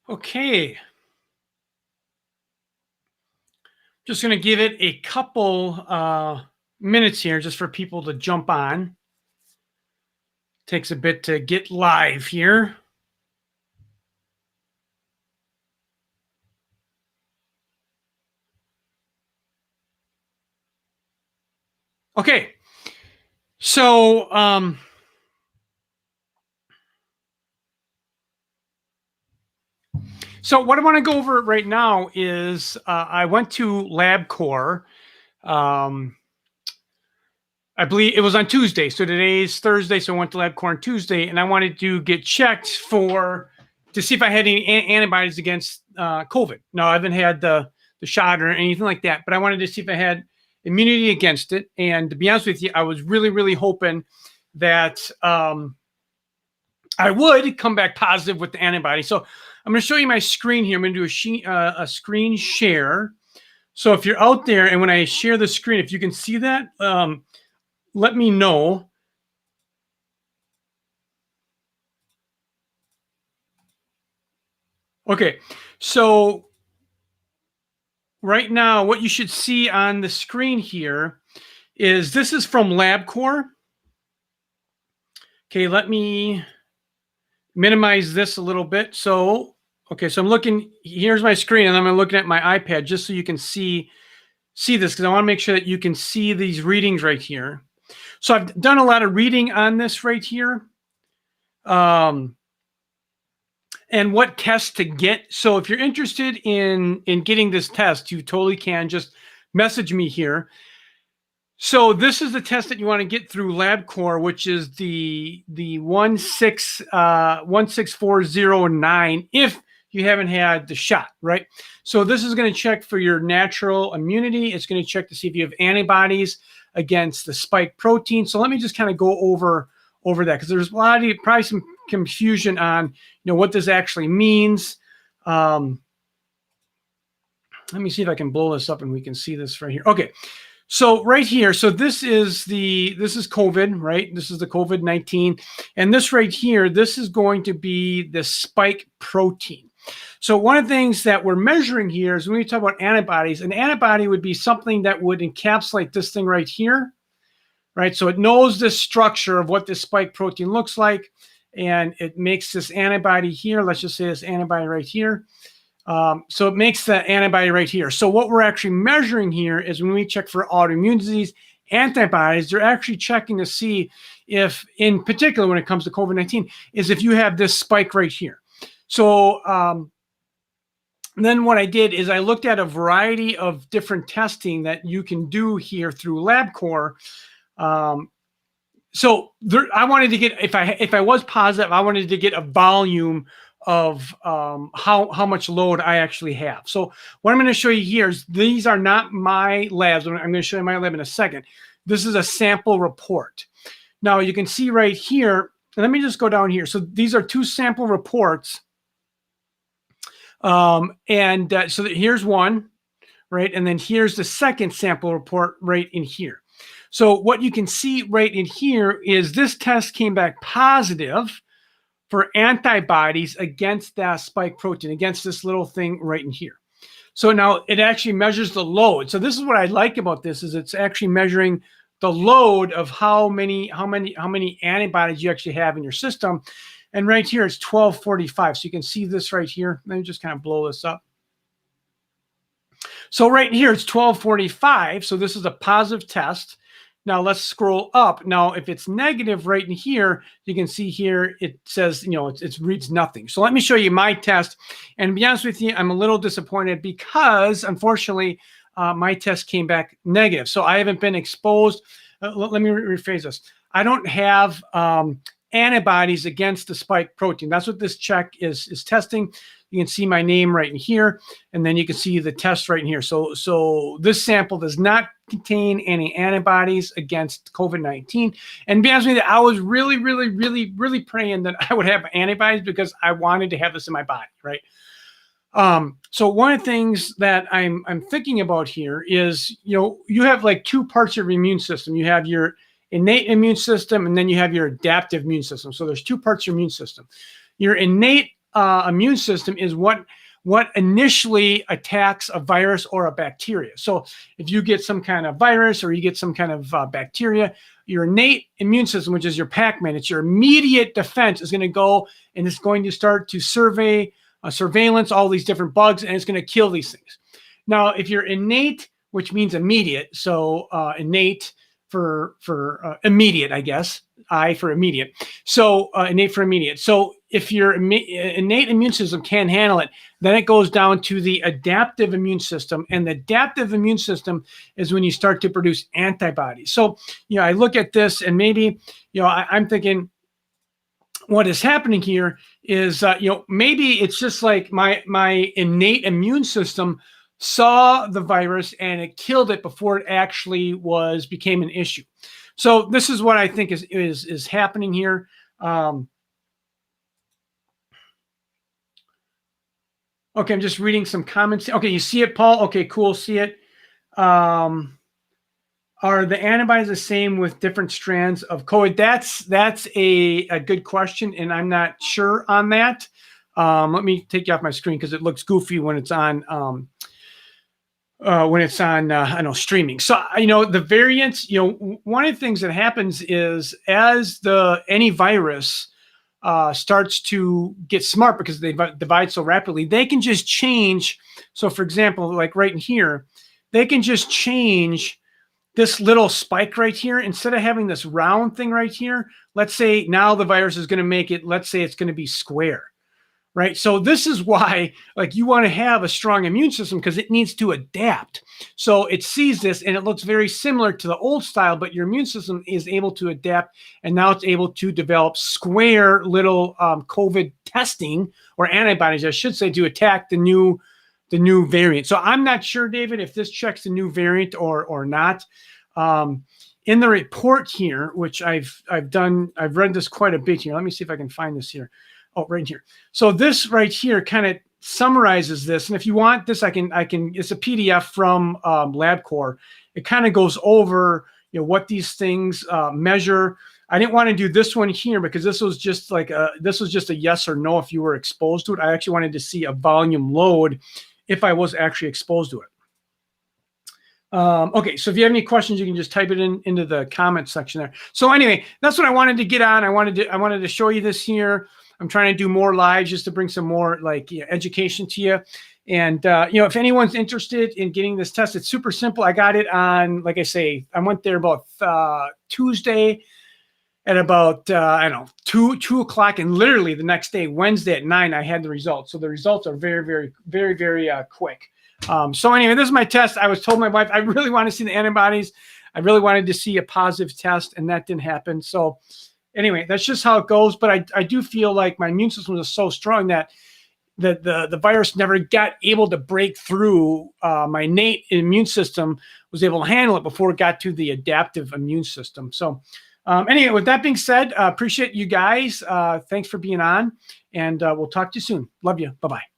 Okay, just going to give it a couple minutes here just for people to jump on. Takes a bit to get live here. Okay, so what I want to go over right now is I went to LabCorp. I believe it was on Tuesday. So today's Thursday. So I went to LabCorp on Tuesday, and I wanted to get checked to see if I had any antibodies against COVID. No, I haven't had the shot or anything like that, but I wanted to see if I had immunity against it. And to be honest with you, I was really, really hoping that I would come back positive with the antibody. So I'm going to show you my screen here. I'm going to do a screen share. So if you're out there and when I share the screen, if you can see that, let me know. Okay, so right now, what you should see on the screen here is this is from LabCorp. Okay, let me minimize this a little bit. So, okay, so I'm looking, here's my screen, and I'm looking at my iPad just so you can see this, because I want to make sure that you can see these readings right here. So I've done a lot of reading on this right here. And what test to get. So if you're interested in getting this test, you totally can just message me here. So this is the test that you want to get through LabCorp, which is the 16409 if you haven't had the shot, right? So this is going to check for your natural immunity. It's going to check to see if you have antibodies against the spike protein. So let me just kind of go over that, because there's probably some confusion on what this actually means. Let me see if I can blow this up and we can see this right here. Okay, so right here, so this is COVID, right? This is the COVID-19, and this right here, this is going to be the spike protein. So one of the things that we're measuring here is when we talk about antibodies, an antibody would be something that would encapsulate this thing right here, right? So it knows the structure of what this spike protein looks like, and it makes this antibody here. Let's just say this antibody right here. So it makes the antibody right here. So what we're actually measuring here is when we check for autoimmune disease antibodies, they're actually checking to see if, in particular, when it comes to COVID-19, is if you have this spike right here. So then what I did is I looked at a variety of different testing that you can do here through LabCorp. So there, I wanted to get, if I was positive, I wanted to get a volume of how much load I actually have. So what I'm going to show you here is these are not my labs. I'm going to show you my lab in a second. This is a sample report. Now you can see right here, let me just go down here. So these are two sample reports. So here's one, right? And then here's the second sample report right in here. So what you can see right in here is this test came back positive for antibodies against that spike protein, against this little thing right in here. So now it actually measures the load. So this is what I like about this, is it's actually measuring the load of how many antibodies you actually have in your system. And right here it's 1245. So you can see this right here. Let me just kind of blow this up. So right here it's 1245. So this is a positive test. Now let's scroll up. Now, if it's negative right in here, you can see here, it says, it reads nothing. So let me show you my test. And to be honest with you, I'm a little disappointed because unfortunately, my test came back negative. So I haven't been exposed. Let me rephrase this. I don't have antibodies against the spike protein. That's what this check is testing. You can see my name right in here, and then you can see the test right in here. So this sample does not contain any antibodies against COVID-19. And to be honest with you, I was really, really, really, really praying that I would have antibodies because I wanted to have this in my body, right? So one of the things that I'm thinking about here is, you have like two parts of your immune system. You have your innate immune system, and then you have your adaptive immune system. So there's two parts of your immune system. Your innate immune system is what initially attacks a virus or a bacteria. So if you get some kind of virus or you get some kind of bacteria, your innate immune system, which is your Pac-Man, it's your immediate defense, is going to go and it's going to start to surveillance all these different bugs, and it's going to kill these things. Now, if you're innate, which means immediate, so innate for immediate, I guess, I for immediate. So innate for immediate. So if your innate immune system can't handle it, then it goes down to the adaptive immune system. And the adaptive immune system is when you start to produce antibodies. So, I look at this and maybe, I'm thinking what is happening here is, maybe it's just like my innate immune system saw the virus and it killed it before it actually became an issue. So this is what I think is happening here. Okay, I'm just reading some comments. Okay, you see it, Paul? Okay, cool, see it. Are the antibodies the same with different strands of COVID? That's a good question, and I'm not sure on that. Let me take you off my screen because it looks goofy when it's on I know, streaming. So, the variants, one of the things that happens is as any virus starts to get smart because they divide so rapidly, they can just change. So for example, like right in here, they can just change this little spike right here. Instead of having this round thing right here, let's say now the virus is going to make it, let's say it's going to be square. Right. So this is why, you want to have a strong immune system because it needs to adapt. So it sees this and it looks very similar to the old style, but your immune system is able to adapt. And now it's able to develop square little COVID testing or antibodies, I should say, to attack the new variant. So I'm not sure, David, if this checks the new variant or not. In the report here, which I've read this quite a bit here. Let me see if I can find this here. Oh, right here. So this right here kind of summarizes this. And if you want this, I can, it's a PDF from LabCorp. It kind of goes over, what these things measure. I didn't want to do this one here because this was just a yes or no if you were exposed to it. I actually wanted to see a volume load if I was actually exposed to it. Okay, so if you have any questions, you can just type it into the comment section there. So anyway, that's what I wanted to get on. I wanted to show you this here. I'm trying to do more lives just to bring some more education to you. And, if anyone's interested in getting this test, it's super simple. I got it on, like I say, I went there about Tuesday at about, 2 o'clock. And literally the next day, Wednesday at 9, I had the results. So the results are very, very, very, very quick. So anyway, this is my test. I was told my wife, I really want to see the antibodies. I really wanted to see a positive test, and that didn't happen. So anyway, that's just how it goes. But I do feel like my immune system is so strong that the virus never got able to break through. My innate immune system was able to handle it before it got to the adaptive immune system. So anyway, with that being said, appreciate you guys. Thanks for being on, and we'll talk to you soon. Love you. Bye-bye.